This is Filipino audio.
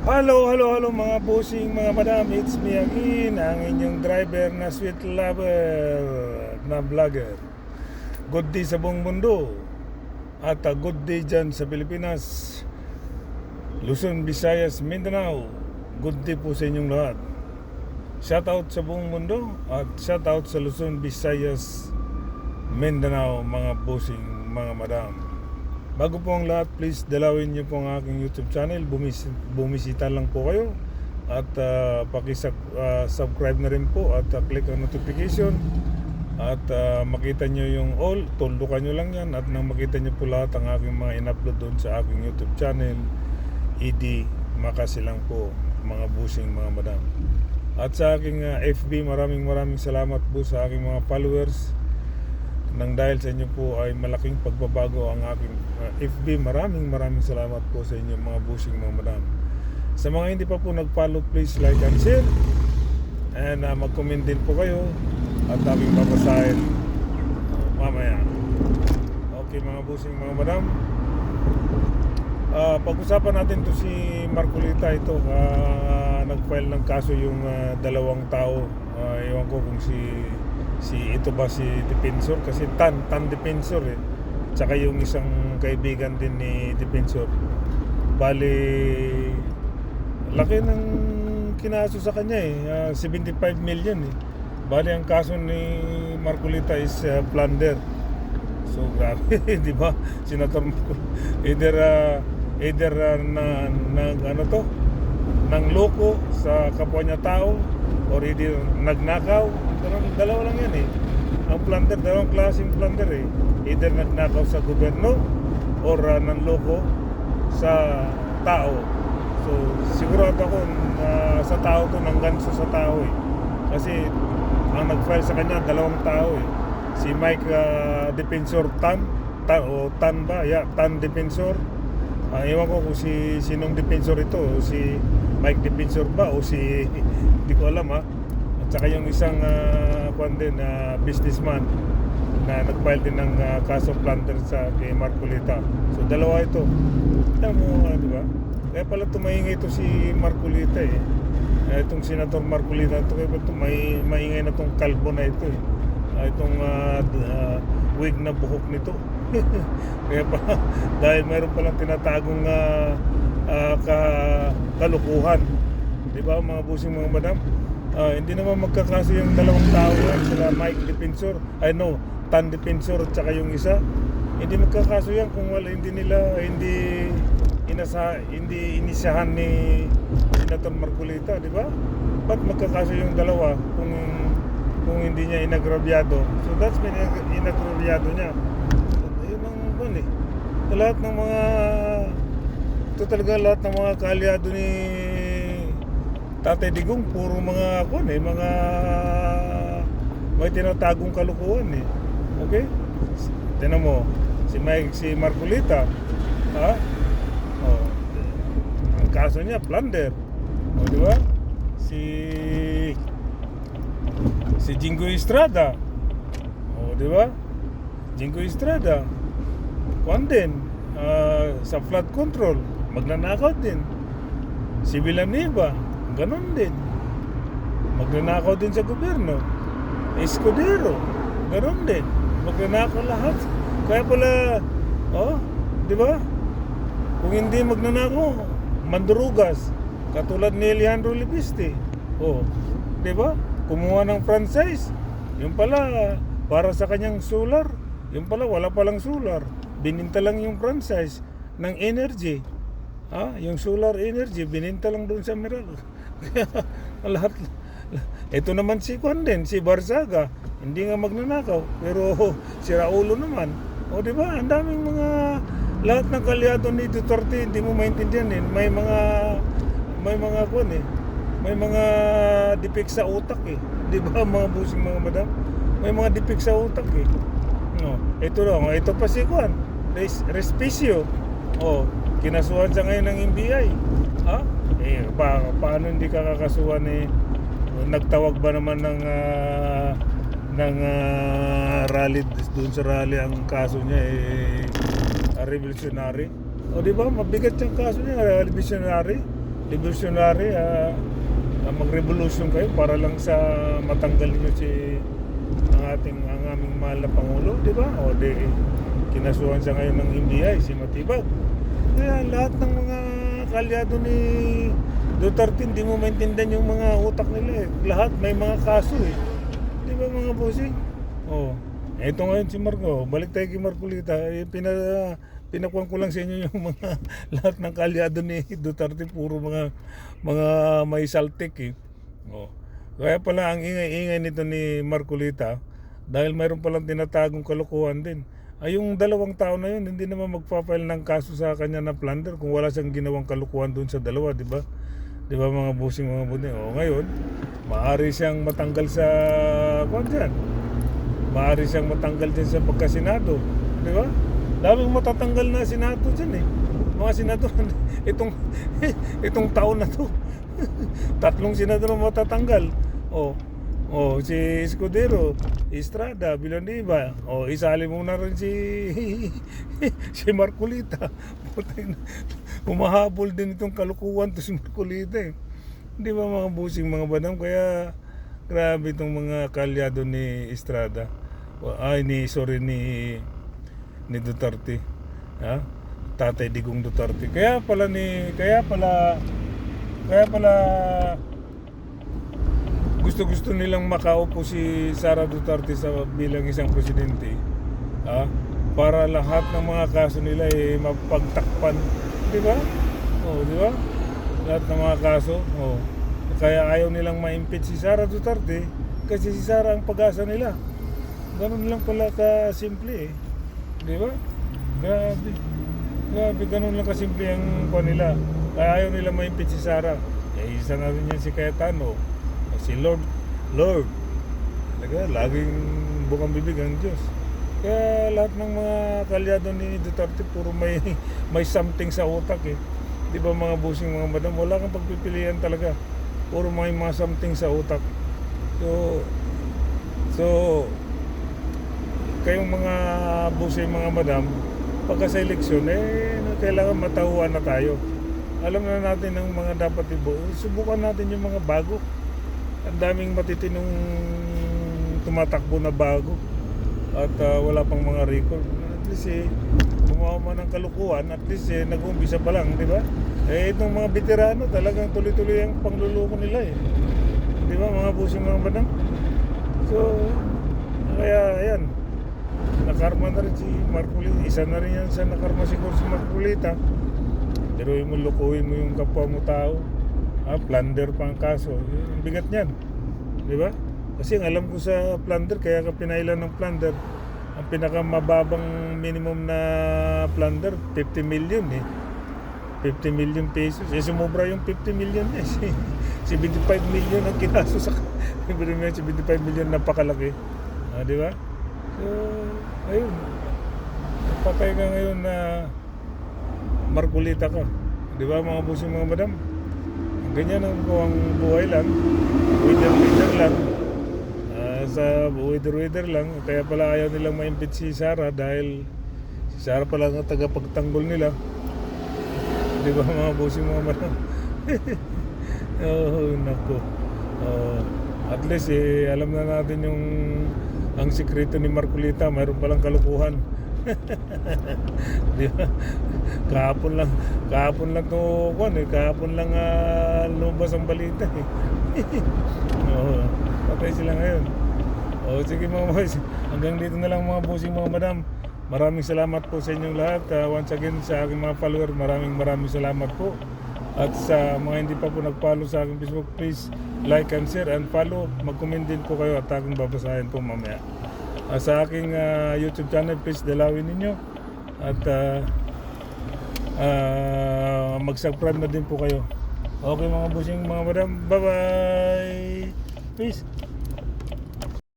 Hello mga bossing, mga madam. It's me again, ang inyong driver na sweet lover na vlogger. Good day sa buong mundo at good day dyan sa Pilipinas, Luzon, Visayas, Mindanao. Good day po sa inyong lahat. Shout out sa buong mundo at shout out sa Luzon, Visayas, Mindanao, mga bossing, mga madam. Bago po ang lahat, please dalawin niyo po ang aking YouTube channel. Bumisita lang po kayo at subscribe na rin po at click ang notification at makita niyo yung all, tuldukan niyo lang yan at nang makita niyo po lahat ang aking mga in-upload doon sa aking YouTube channel. ED Makasilang po, mga busing, mga madam. At sa aking FB, maraming salamat po sa aking mga followers. Nang dahil sa inyo po ay malaking pagbabago ang aking FB. Maraming salamat po sa inyo, mga busing, mga madam. Sa mga hindi pa po nag-follow, please like and share and mag-comment din po kayo at aming babasahin mamaya. Okay mga busing, mga madam, pag-usapan natin to si Marcolita. Ito nag-file ng kaso yung dalawang tao. Ewan ko kung ito ba si Defensor, kasi tan Defensor tsaka yung isang kaibigan din ni Defensor. Bali laki ng kinaso sa kanya 75 million Bali ang kaso ni Marcolita is plunder. So grabe di ba, Senator either nang loko sa kapwa niya tao or either nagnakaw. Dalawa lang yan ang plunder, dalawang klaseng plunder either nagnakaw sa gobyerno or nanloko sa tao. So sigurado ako sa tao to, nangganso sa tao kasi ang nag-file sa kanya dalawang tao si Mike Defensor Tan Defensor. Ewan ko kung sinong Defensor ito, si Mike Defensor ba o si hindi ko alam at saka yung isang businessman na nag-file din ng kaso plunder sa kay Marcolita. So dalawa ito. Alam mo di ba? Kaya pala tumaingay ito si Marcolita itong Senator Marcolita ito, kaya ito maingay na itong kalbo na ito itong wig na buhok nito. Kaya pa dahil mayroon palang tinatagong kalukuhan, di ba mga busing, mga madam? Hindi naman magkakaso yung dalawang tao yan, sila Mike Defensor, Tan Defensor at saka yung isa. Hindi magkakaso yan kung hindi inisahan ni Senator Marcolita, di ba? Ba't magkakaso yung dalawa kung hindi niya inagrabyado? So that's been inagrabyado niya. Yun ang lahat ng mga lahat ng mga kaalyado ni Tatay Digong puro mga mga may tinatagong kalukuhan Okay? Tingnan mo si Marcolita, ang kaso niya plunder, di ba? Si Jingo Estrada, di ba? Jingo Estrada din sa flood control, magnanakaw din. Si Villanueva ganon din, magnanakaw din sa gobyerno. Escudero ganon din, magnanakaw lahat. Kaya pala di ba, kung hindi magnanakaw, mandurugas katulad ni Alejandro Lebiste, di ba, kumuha ng franchise, yung pala para sa kanyang solar, yung pala wala palang solar, bininta lang yung franchise ng energy. Yung solar energy bininta lang doon sa Meralco. Lahat. Ito naman si Barzaga, hindi nga magnanakaw pero si Raulo naman. Di ba? Ang daming mga lahat ng kalyado ni Duterte, hindi mo maintindihan may mga defect sa utak di ba mga busing, mga madam? May mga defect sa utak ito pa si Respicio. Kinasuhan siya ngayon ng NBI. Paano hindi ka kakasuhan nagtawag ba naman ng rally doon sa rally? Ang kaso niya revolutionary. Di ba? Mabigat yung kaso niya, revolutionary. diversionary, mag-revolution kayo para lang sa matanggal niyo si ang aming mahal na Pangulo, di ba? O di kinasuhan siya ngayon ng NBI, si Matibag. Kaya lahat ng mga kalyado ni Duterte, hindi mo maintindihan yung mga utak nila eh. Lahat may mga kaso eh. Di ba mga bossing? Oh. Eto ngayon si Marco, balik tayo kay Marcolita. Pinakuhan ko lang sa inyo yung mga lahat ng kalyado ni Duterte, puro mga may saltik eh. Oh. Kaya pala ang ingay-ingay nito ni Marcolita dahil mayroon palang tinatagong kalokohan din. Ay yung dalawang tao na yun, hindi naman magpa-file ng kaso sa kanya na plunder kung wala siyang ginawang kalokohan doon sa dalawa, di ba? Di ba mga bossing, mga buti? O ngayon, maaari siyang matanggal sa dyan. Maaari siyang matanggal din sa pagkasenado, di ba? Daming matatanggal na senado dyan eh. Mga senador, itong taon na to. 3 senador matatanggal. Si Escudero, Estrada, Villanueva. Isali mo na rin si Marcolita. Humahabol din itong kalukuhan to si Marcolita eh. Hindi ba mga busing mga badam? Kaya grabe itong mga kalyado ni Estrada. Ni Duterte. Ha? Tatay Digong Duterte. Kaya pala gusto nilang makaupo si Sara Duterte bilang isang presidente, para lahat ng mga kaso nila ay mapagtakpan, di ba? Di ba? Lahat ng mga kaso, kaya ayaw nilang ma-impeach si Sara Duterte kasi si Sara ang pag-asa nila. Ganun lang pala ka-simple eh, di ba? Grabe, ganun lang ka-simple ang nila. Kaya ayaw nila ma-impeach si Sara. Isa na rin yan si Cayetano, si Lord. Laging bukang bibig ang Diyos. Kaya lahat ng mga kalyado ni Duterte puro may something sa utak eh. Di ba mga busing mga madam? Wala kang pagpipilian talaga. Puro may mga something sa utak. So kayong mga busing mga madam, pagka sa eleksyon kailangan matahuan na tayo. Alam na natin ang mga dapat subukan natin yung mga bago. Ang daming matitinong tumatakbo na bago at wala pang mga record. At least gumawa man ng kalukuhan, at least nag-uumpisa pa lang, di ba? Itong mga veterano talagang tuloy-tuloy ang pangluloko nila eh. Di ba mga busing mga badang? So kaya ayan, nakarma na rin si Marcolita. Isa na rin yan sa nakarma siguro si Marcolita. Pero lukuhin mo yung kapwa mo tao, plunder pa ang kaso. Ang bigat niyan, di ba? Kasi ang alam ko sa plunder, kaya ka pinailan ng plunder, ang pinakamababang minimum na plunder 50 million eh. 50 million pesos. Sumobra yung 50 million eh. 75 million ang kinaso sa 75 million, napakalaki. Di ba? So, ayun. Patay ka ngayon na Marcolita ka. Di ba mga busing mga madam? Ganyan ang buhay lang. Weather lang. Sa weather lang. Kaya pala ayaw nilang ma-impeach si Sara dahil si Sara pala ang tagapagtanggol nila. Di ba mga busing mga madam? Nako. At least alam na natin ang sikreto ni Marcolita, mayroon palang kalukuhan. Di ba? Kahapon lang lumabas ang balita eh. Patay sila ngayon. Sige mga boys, hanggang dito na lang mga busing mga madam. Maraming salamat po sa inyong lahat. Once again sa aking mga follower, maraming salamat po. At sa mga hindi pa po nag-follow sa aking Facebook, please like and share and follow. Mag-comment din po kayo at aking babasahin po mamaya. Sa aking YouTube channel, please dalawin ninyo at mag-subscribe na din po kayo. Okay mga busing mga madam, bye bye, peace.